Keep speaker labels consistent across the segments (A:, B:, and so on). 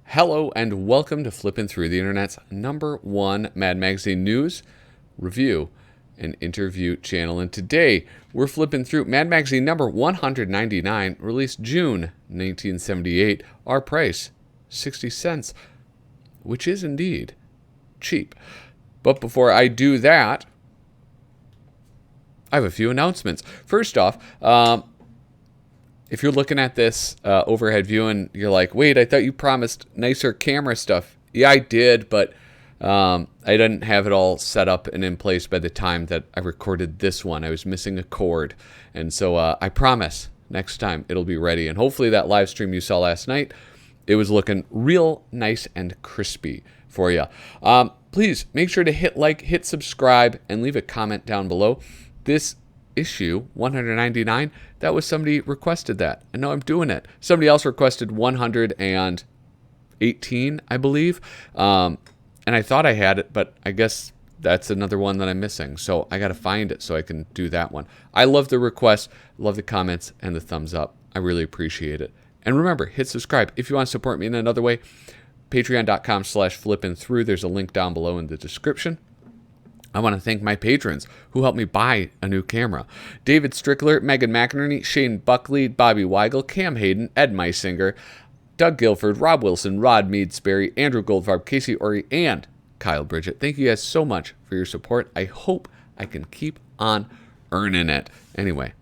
A: Hello and welcome to Flippin Through, the internet's #1 Mad Magazine news, review, and interview channel. And today we're flipping through Mad Magazine number 199, released June 1978. Our price, 60 cents, which is indeed cheap. But before I do that, I have a few announcements. First off, if you're looking at this overhead view and you're like, wait, I thought you promised nicer camera stuff. Yeah, I did, but I didn't have it all set up and in place by the time that I recorded this one. I was missing a cord. And so I promise next time it'll be ready. And hopefully that live stream you saw last night, it was looking real nice and crispy for you. Please make sure to hit like, hit subscribe, and leave a comment down below. This issue 199, that was somebody requested that. I know I'm doing it. Somebody else requested 118, I believe. And I thought I had it, but I guess that's another one that I'm missing. So I got to find it so I can do that one. I love the requests, love the comments, and the thumbs up. I really appreciate it. And remember, hit subscribe. If you want to support me in another way, patreon.com/flippinthrough. There's a link down below in the description. I want to thank my patrons who helped me buy a new camera. David Strickler, Megan McInerney, Shane Buckley, Bobby Weigel, Cam Hayden, Ed Meisinger, Doug Guilford, Rob Wilson, Rod Meadsbury, Andrew Goldfarb, Casey Ori, and Kyle Bridget. Thank you guys so much for your support. I hope I can keep on earning it. Anyway,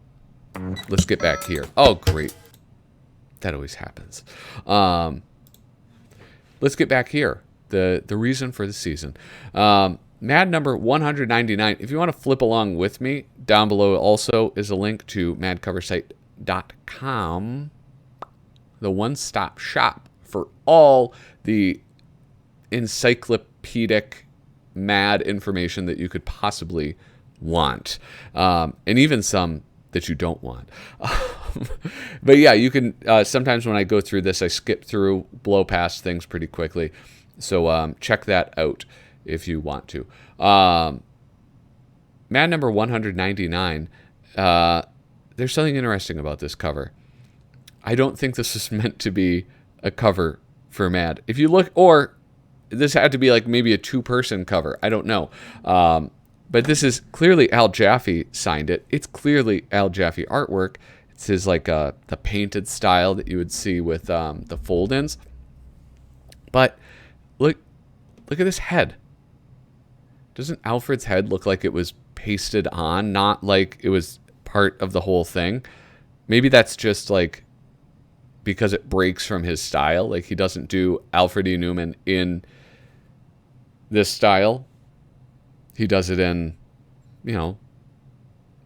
A: let's get back here. Oh, great. That always happens. Let's get back here. The reason for the season. Mad number 199. If you want to flip along with me, down below also is a link to madcoversite.com, the one-stop shop for all the encyclopedic Mad information that you could possibly want, and even some that you don't want. But yeah, you can, sometimes when I go through this, I skip through, blow past things pretty quickly. So check that out if you want to. Mad number 199, there's something interesting about this cover. I don't think this is meant to be a cover for Mad. If you look, or this had to be like maybe a two-person cover. I don't know. But this is clearly Al Jaffe signed it. It's clearly Al Jaffe artwork. It's his like the painted style that you would see with the fold-ins. But look at this head. Doesn't Alfred's head look like it was pasted on, not like it was part of the whole thing? Maybe that's just like because it breaks from his style. Like he doesn't do Alfred E. Newman in this style. He does it in, you know,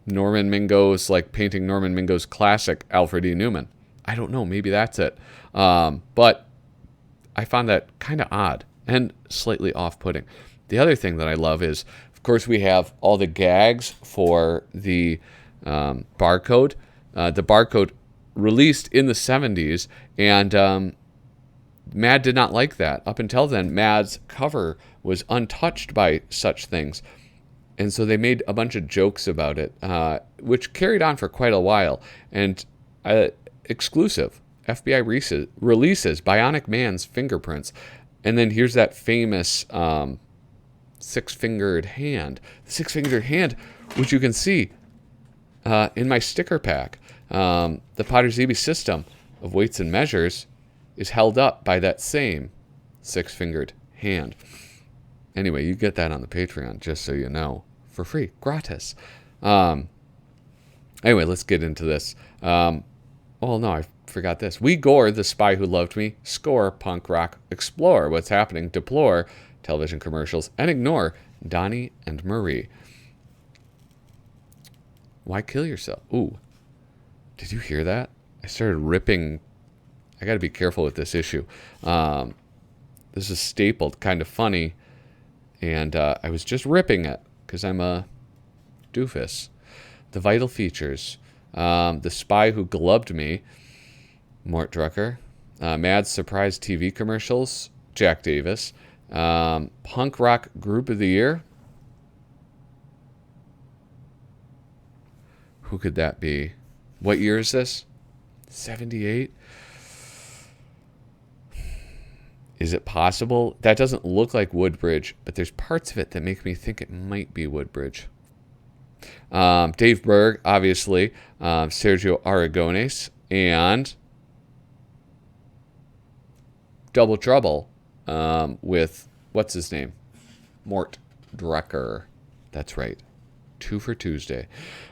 A: Norman Mingo's, like painting Norman Mingo's classic Alfred E. Newman. I don't know. Maybe that's it. But I found that kind of odd and slightly off-putting. The other thing that I love is, of course, we have all the gags for the barcode. The barcode released in the 70s, and Mad did not like that. Up until then, Mad's cover was untouched by such things. And so they made a bunch of jokes about it, which carried on for quite a while. And exclusive FBI releases Bionic Man's fingerprints. And then here's that famous six-fingered hand. The six-fingered hand, which you can see in my sticker pack. The Potter ZB system of weights and measures is held up by that same six-fingered hand. Anyway, you get that on the Patreon, just so you know, for free, gratis. Anyway, let's get into this. Oh, no, I forgot this. We gore the spy who loved me, score punk rock, explore what's happening, deplore television commercials, and ignore Donnie and Marie. Why kill yourself? Ooh, did you hear that? I started ripping. I got to be careful with this issue. This is stapled, kind of funny, and I was just ripping it because I'm a doofus. The vital features. The spy who glubbed me, Mort Drucker. Mad's surprise TV commercials, Jack Davis. Punk rock group of the year. Who could that be? What year is this? 78? Is it possible? That doesn't look like Woodbridge, but there's parts of it that make me think it might be Woodbridge. Dave Berg, obviously. Sergio Aragones. And Double Trouble with, what's his name? Mort Drucker. That's right. 2 for Tuesday.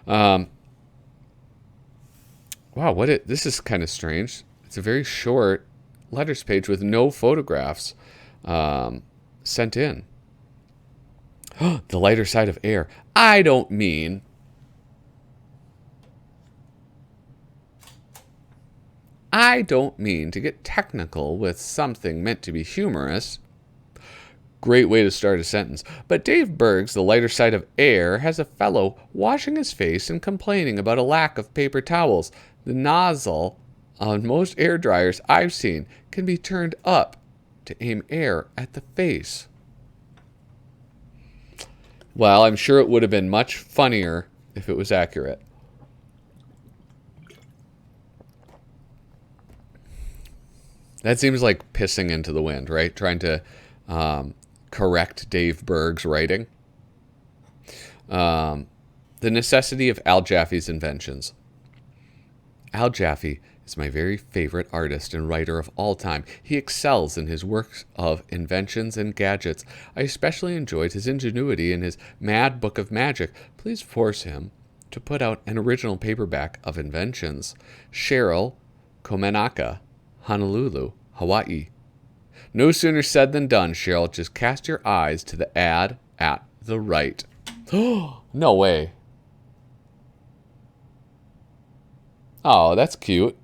A: Wow, this is kind of strange. It's a very short letters page with no photographs sent in. The lighter side of air. I don't mean to get technical with something meant to be humorous. Great way to start a sentence. But Dave Berg's The Lighter Side of Air has a fellow washing his face and complaining about a lack of paper towels. The nozzle on most air dryers I've seen can be turned up to aim air at the face. Well, I'm sure it would have been much funnier if it was accurate. That seems like pissing into the wind, right? Trying to correct Dave Berg's writing. The necessity of Al Jaffe's inventions. Al Jaffe is my very favorite artist and writer of all time. He excels in his works of inventions and gadgets. I especially enjoyed his ingenuity in his Mad Book of Magic. Please force him to put out an original paperback of inventions. Cheryl Komenaka, Honolulu, Hawaii. No sooner said than done, Cheryl. Just cast your eyes to the ad at the right. No way. Oh, that's cute.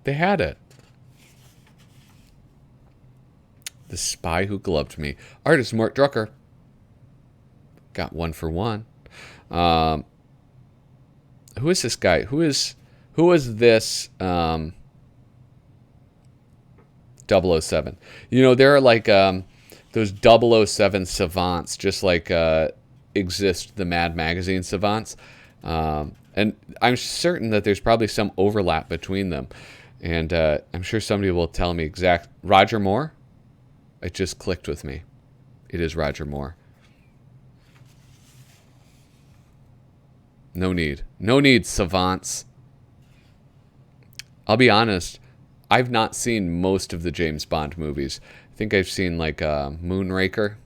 A: They had it. The Spy Who Gloved Me. Artist Mort Drucker. Got 1 for 1. Who is this guy? Who is this 007? You know, there are like those 007 savants, just like exist the Mad Magazine savants. And I'm certain that there's probably some overlap between them. And I'm sure somebody will tell me exact. Roger Moore? It just clicked with me. It is Roger Moore. No need. No need, savants. I'll be honest. I've not seen most of the James Bond movies. I think I've seen like Moonraker.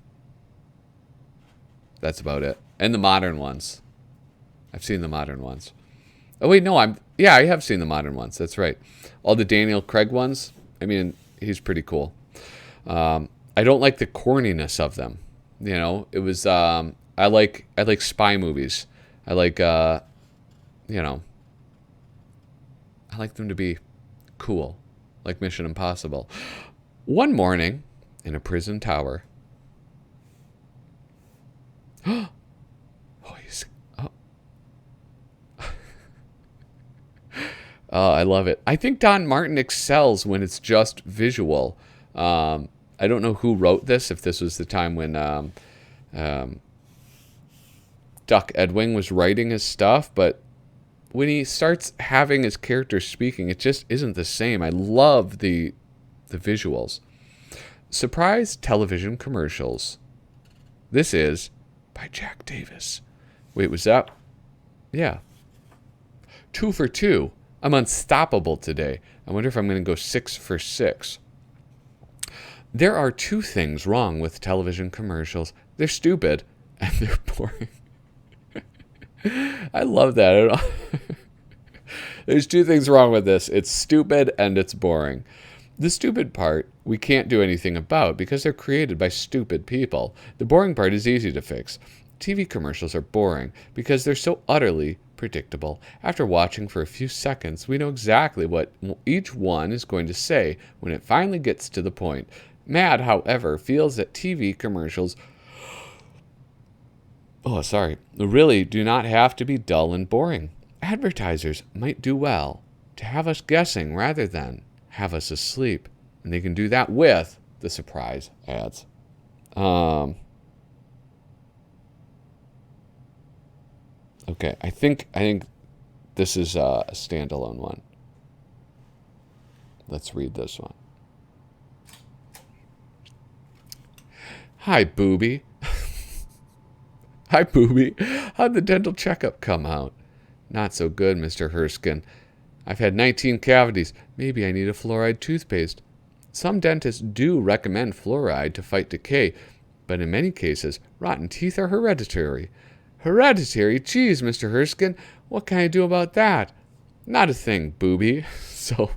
A: That's about it. And the modern ones. I've seen the modern ones. Oh, wait, no, I have seen the modern ones. That's right. All the Daniel Craig ones, I mean, he's pretty cool. I don't like the corniness of them. You know, it was, I like spy movies. I like, I like them to be cool, like Mission Impossible. One morning in a prison tower. Oh, I love it. I think Don Martin excels when it's just visual. I don't know who wrote this, if this was the time when Duck Edwing was writing his stuff, but when he starts having his characters speaking, it just isn't the same. I love the visuals. Surprise television commercials. This is by Jack Davis. Wait, was that? Yeah. 2 for 2. I'm unstoppable today. I wonder if I'm going to go 6 for 6. There are 2 things wrong with television commercials. They're stupid and they're boring. I love that. There's 2 things wrong with this. It's stupid and it's boring. The stupid part we can't do anything about because they're created by stupid people. The boring part is easy to fix. TV commercials are boring because they're so utterly predictable. After watching for a few seconds, we know exactly what each one is going to say when it finally gets to the point. MAD, however, feels that TV commercials really do not have to be dull and boring. Advertisers might do well to have us guessing rather than have us asleep. And they can do that with the surprise ads. Okay, I think this is a standalone one. Let's read this one. Hi, Booby. Hi, Booby. How'd the dental checkup come out? Not so good, Mr. Herskin. I've had 19 cavities. Maybe I need a fluoride toothpaste. Some dentists do recommend fluoride to fight decay, but in many cases, rotten teeth are hereditary. Hereditary? Geez, Mr. Herskin, what can I do about that? Not a thing, Booby. So,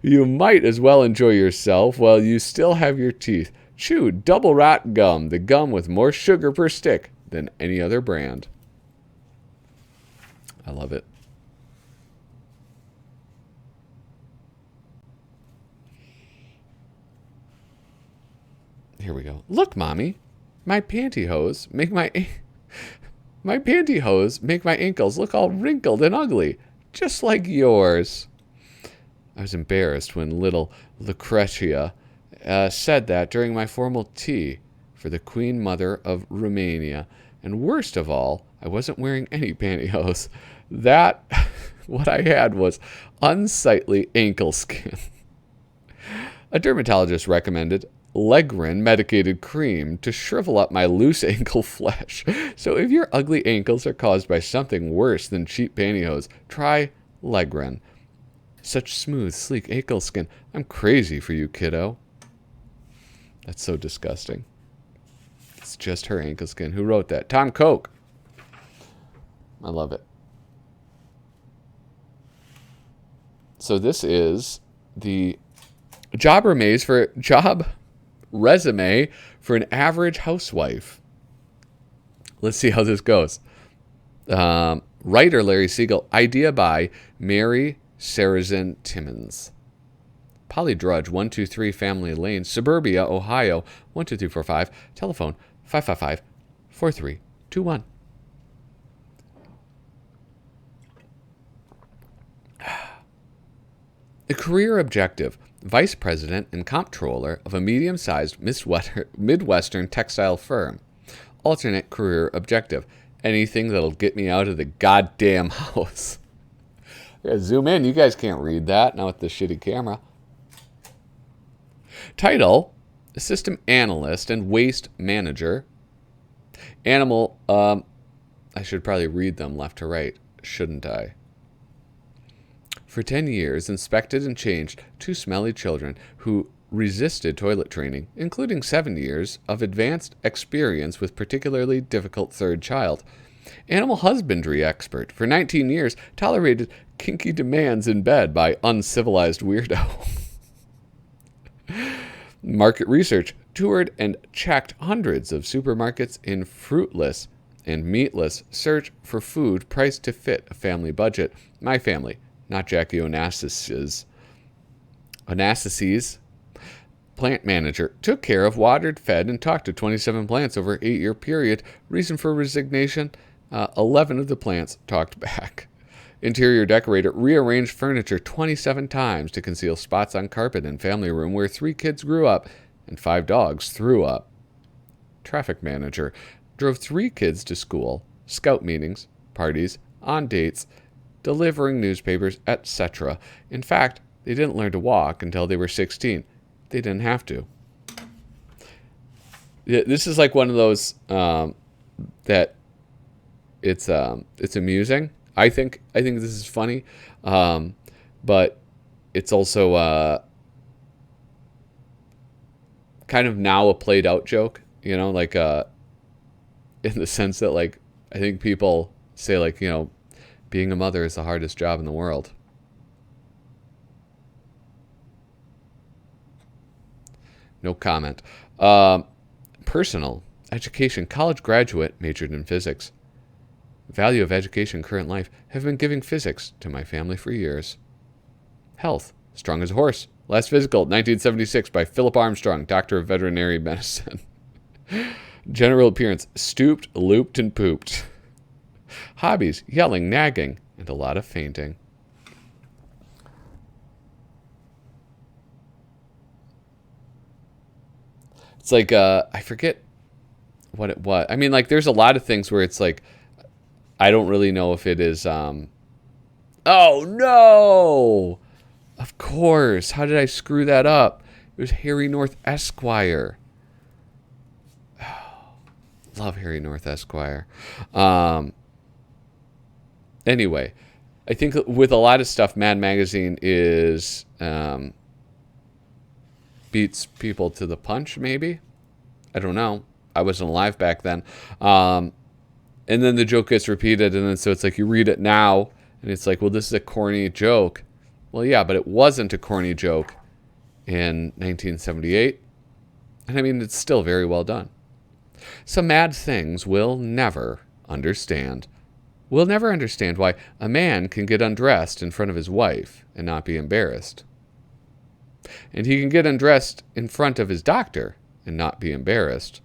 A: you might as well enjoy yourself while you still have your teeth. Chew double rot gum, the gum with more sugar per stick than any other brand. I love it. Here we go. Look, Mommy, my pantyhose make my pantyhose make my ankles look all wrinkled and ugly, just like yours. I was embarrassed when little Lucretia said that during my formal tea for the Queen Mother of Romania. And worst of all, I wasn't wearing any pantyhose. What I had was unsightly ankle skin. A dermatologist recommended Legrin medicated cream to shrivel up my loose ankle flesh. So if your ugly ankles are caused by something worse than cheap pantyhose, try Legrin. Such smooth, sleek ankle skin. I'm crazy for you, kiddo. That's so disgusting. It's just her ankle skin. Who wrote that? Tom Koch. I love it. So this is the job resume for an average housewife. Let's see how this goes. Writer Larry Siegel. Idea by Mary Sarazin Timmons. Polly Drudge, 123 Family Lane, Suburbia, Ohio, 12345. Telephone 555-4321. A career objective. Vice President and Comptroller of a medium-sized Midwestern textile firm. Alternate career objective. Anything that'll get me out of the goddamn house. I gotta zoom in. You guys can't read that, not with the shitty camera. Title, System Analyst and Waste Manager. Animal, I should probably read them left to right, shouldn't I? For 10 years, inspected and changed 2 smelly children who resisted toilet training, including 7 years of advanced experience with particularly difficult third child. Animal husbandry expert. For 19 years, tolerated kinky demands in bed by uncivilized weirdo. Market research. Toured and checked hundreds of supermarkets in fruitless and meatless search for food priced to fit a family budget. My family. Not Jackie Onassis's. Plant manager. Took care of, watered, fed, and talked to 27 plants over an 8-year period. Reason for resignation? 11 of the plants talked back. Interior decorator. Rearranged furniture 27 times to conceal spots on carpet in family room where 3 kids grew up and 5 dogs threw up. Traffic manager. Drove 3 kids to school, scout meetings, parties, on dates, delivering newspapers, etc. In fact, they didn't learn to walk until they were 16. They didn't have to. This is like one of those that it's amusing. I think this is funny, but it's also kind of now a played out joke. You know, like in the sense that like I think people say like, you know, being a mother is the hardest job in the world. No comment. Personal education, college graduate, majored in physics. Value of education, current life. Have been giving physics to my family for years. Health, strong as a horse. Last physical, 1976, by Philip Armstrong, doctor of veterinary medicine. General appearance, stooped, looped, and pooped. Hobbies, yelling, nagging, and a lot of fainting. It's like, I forget what it was. I mean, like, there's a lot of things where it's like, I don't really know if it is, oh no! Of course. How did I screw that up? It was Harry North Esquire. Love Harry North Esquire. Anyway, I think with a lot of stuff, Mad Magazine is beats people to the punch, maybe. I don't know. I wasn't alive back then. And then the joke gets repeated, and then so it's like you read it now, and it's like, well, this is a corny joke. Well, yeah, but it wasn't a corny joke in 1978. And I mean, it's still very well done. Some mad things we'll never understand. We'll never understand why a man can get undressed in front of his wife and not be embarrassed. And he can get undressed in front of his doctor and not be embarrassed.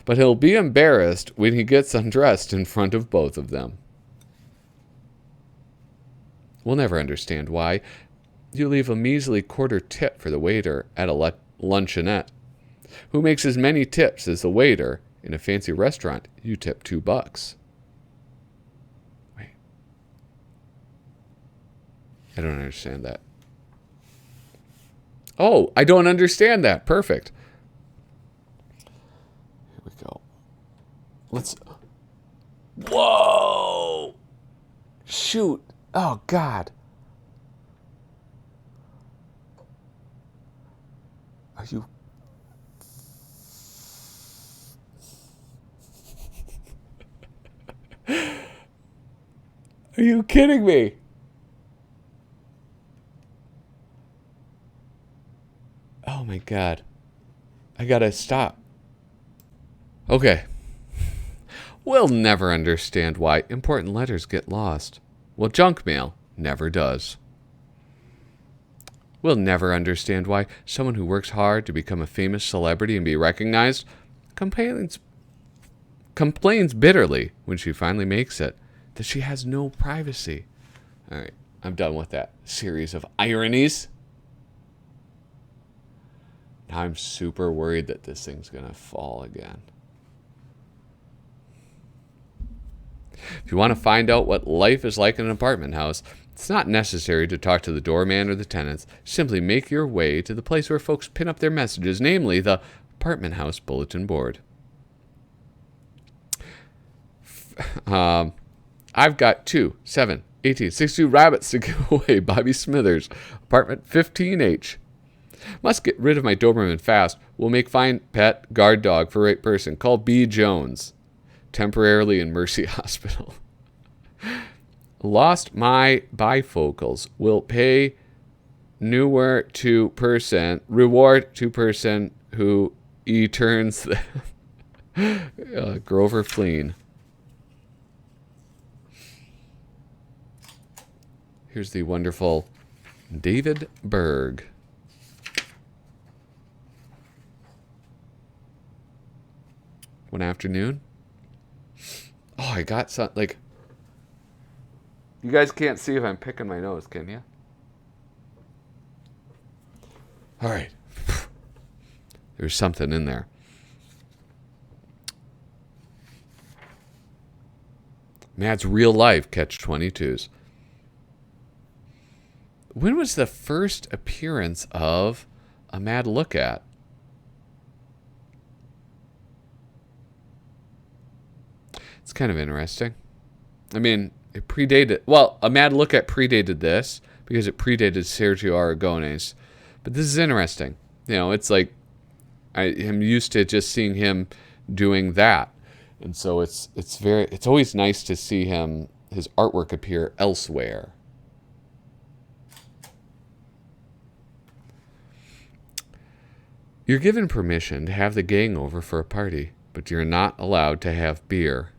A: But he'll be embarrassed when he gets undressed in front of both of them. We'll never understand why you leave a measly quarter tip for the waiter at a luncheonette, who makes as many tips as the waiter in a fancy restaurant. You tip $2. Wait. I don't understand that. Oh, I don't understand that. Perfect. Here we go. Let's... Whoa! Shoot. Oh, God. Are you... Are you kidding me? Oh my God. I gotta stop. Okay. We'll never understand why important letters get lost. Well, junk mail never does. We'll never understand why someone who works hard to become a famous celebrity and be recognized complains bitterly when she finally makes it that she has no privacy. All right, I'm done with that series of ironies. Now I'm super worried that this thing's going to fall again. If you want to find out what life is like in an apartment house, it's not necessary to talk to the doorman or the tenants. Simply make your way to the place where folks pin up their messages, namely the apartment house bulletin board. I've got 2, 7, 18, 62 rabbits to give away. Bobby Smithers, apartment 15H. Must get rid of my Doberman fast. Will make fine pet guard dog for right person. Call B. Jones. Temporarily in Mercy Hospital. Lost my bifocals. Will pay newer to person. Reward to person who turns them. Grover Fleen. Here's the wonderful David Berg. One afternoon. Oh, I got some, like, you guys can't see if I'm picking my nose, can you? All right. There's something in there. Mad's real life catch-22s. When was the first appearance of a Mad Look At? It's kind of interesting. I mean, it predated... Well, a Mad Look At predated this because it predated Sergio Aragonés. But this is interesting. You know, it's like I'm used to just seeing him doing that. And so it's always nice to see his artwork appear elsewhere. You're given permission to have the gang over for a party, but you're not allowed to have beer.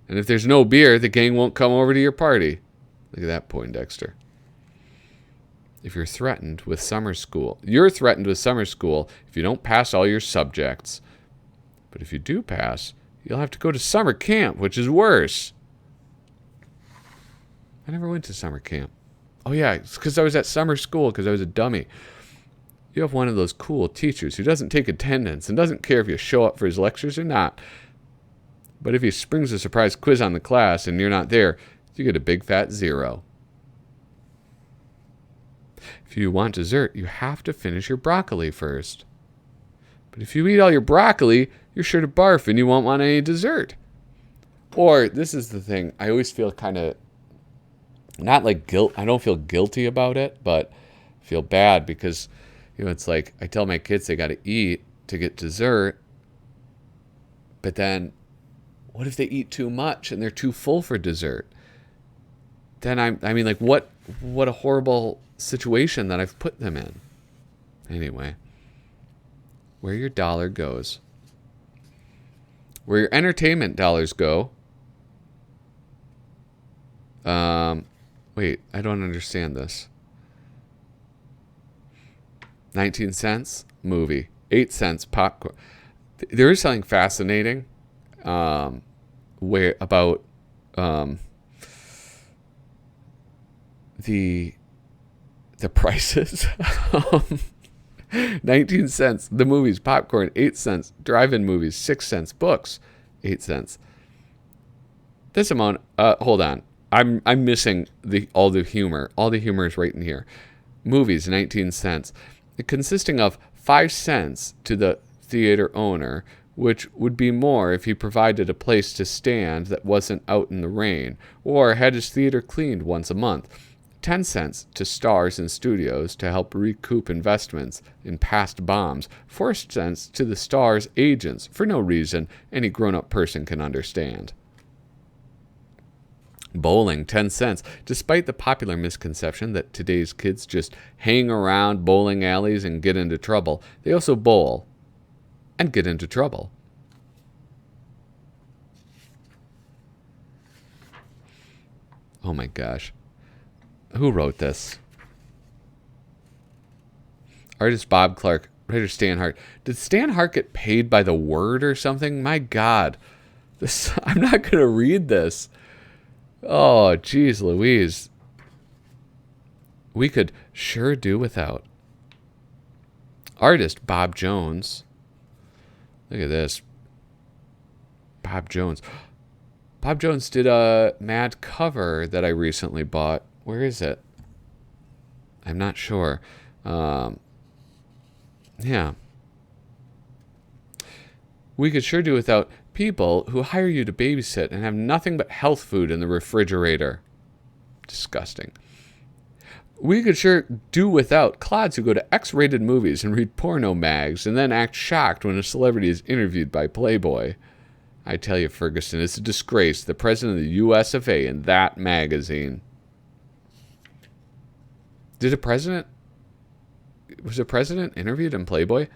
A: And if there's no beer, the gang won't come over to your party. Look at that, Poindexter. If you're threatened with summer school, if you don't pass all your subjects. But if you do pass, you'll have to go to summer camp, which is worse. I never went to summer camp. Oh yeah, it's because I was at summer school because I was a dummy. You have one of those cool teachers who doesn't take attendance and doesn't care if you show up for his lectures or not. But if he springs a surprise quiz on the class and you're not there, you get a big fat 0. If you want dessert, you have to finish your broccoli first. But if you eat all your broccoli, you're sure to barf and you won't want any dessert. Or, this is the thing, I always feel kind of, not like guilt, I don't feel guilty about it, but I feel bad because, it's like, I tell my kids they got to eat to get dessert, but then, what if they eat too much and they're too full for dessert? Then what a horrible situation that I've put them in. Anyway, where your dollar goes. Where your entertainment dollars go. Wait, I don't understand this. 19 cents, movie. 8 cents, popcorn. There is something fascinating about the prices. 19 cents, the movies, popcorn, 8 cents, drive-in movies, 6 cents, books, 8 cents. This amount, hold on. I'm missing all the humor. All the humor is right in here. Movies, 19 cents. Consisting of 5 cents to the theater owner, which would be more if he provided a place to stand that wasn't out in the rain, or had his theater cleaned once a month. 10 cents to stars and studios to help recoup investments in past bombs. 4 cents to the stars' agents for no reason any grown-up person can understand. Bowling, 10 cents. Despite the popular misconception that today's kids just hang around bowling alleys and get into trouble, they also bowl and get into trouble. Oh my gosh. Who wrote this? Artist Bob Clark, writer Stan Hart. Did Stan Hart get paid by the word or something? My God. I'm not going to read this. Oh, geez, Louise. We could sure do without. Artist Bob Jones. Look at this. Bob Jones. Bob Jones did a MAD cover that I recently bought. Where is it? I'm not sure. Yeah. We could sure do without people who hire you to babysit and have nothing but health food in the refrigerator. Disgusting. We could sure do without clods who go to X-rated movies and read porno mags and then act shocked when a celebrity is interviewed by Playboy. I tell you, Ferguson, it's a disgrace. The president of the US of A in that magazine. Was a president interviewed in Playboy?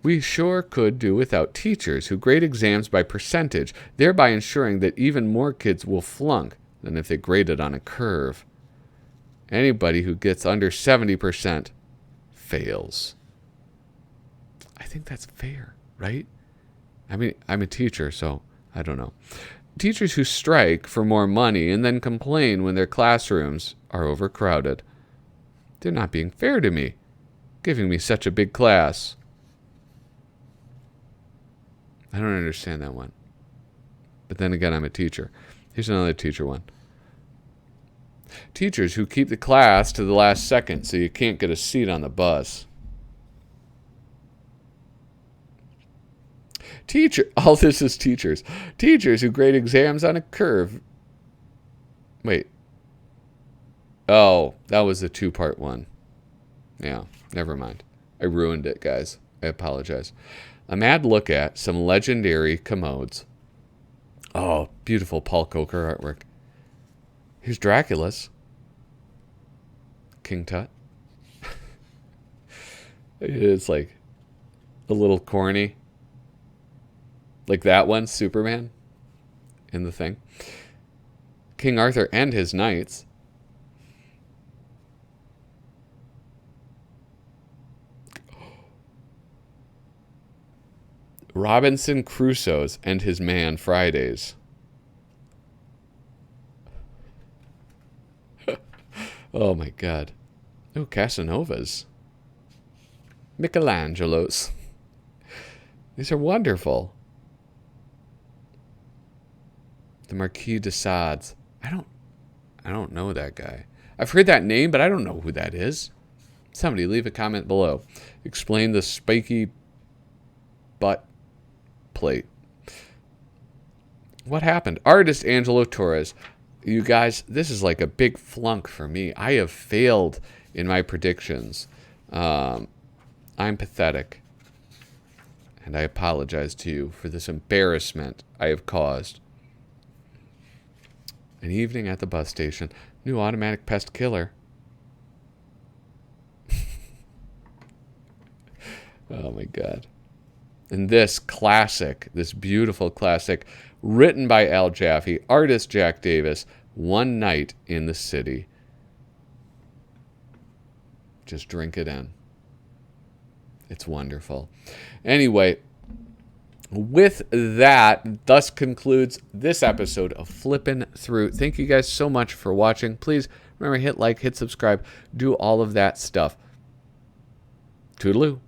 A: We sure could do without teachers who grade exams by percentage, thereby ensuring that even more kids will flunk than if they graded on a curve. Anybody who gets under 70% fails. I think that's fair, right? I mean, I'm a teacher, so I don't know. Teachers who strike for more money and then complain when their classrooms are overcrowded. They're not being fair to me, giving me such a big class. I don't understand that one. But then again, I'm a teacher. Here's another teacher one. Teachers who keep the class to the last second so you can't get a seat on the bus. All this is teachers. Teachers who grade exams on a curve. Wait. Oh, that was a 2-part one. Yeah, never mind. I ruined it, guys. I apologize. A MAD look at some legendary commodes. Oh, beautiful Paul Coker artwork. Here's Dracula's. King Tut. It's like a little corny. Like that one, Superman, in the thing. King Arthur and his knights. Robinson Crusoe's and his man Fridays. Oh my God. Oh, Casanova's. Michelangelo's. These are wonderful. The Marquis de Sade's. I don't know that guy. I've heard that name, but I don't know who that is. Somebody leave a comment below. Explain the spiky butt plate. What happened? Artist Angelo Torres. You guys, this is like a big flunk for me. I have failed in my predictions. I'm pathetic. And I apologize to you for this embarrassment I have caused. An evening at the bus station. New automatic pest killer. Oh my God. And this classic, this beautiful classic, written by Al Jaffe, artist Jack Davis, One Night in the City. Just drink it in. It's wonderful. Anyway, with that, thus concludes this episode of Flippin' Through. Thank you guys so much for watching. Please remember, hit like, hit subscribe, do all of that stuff. Toodaloo.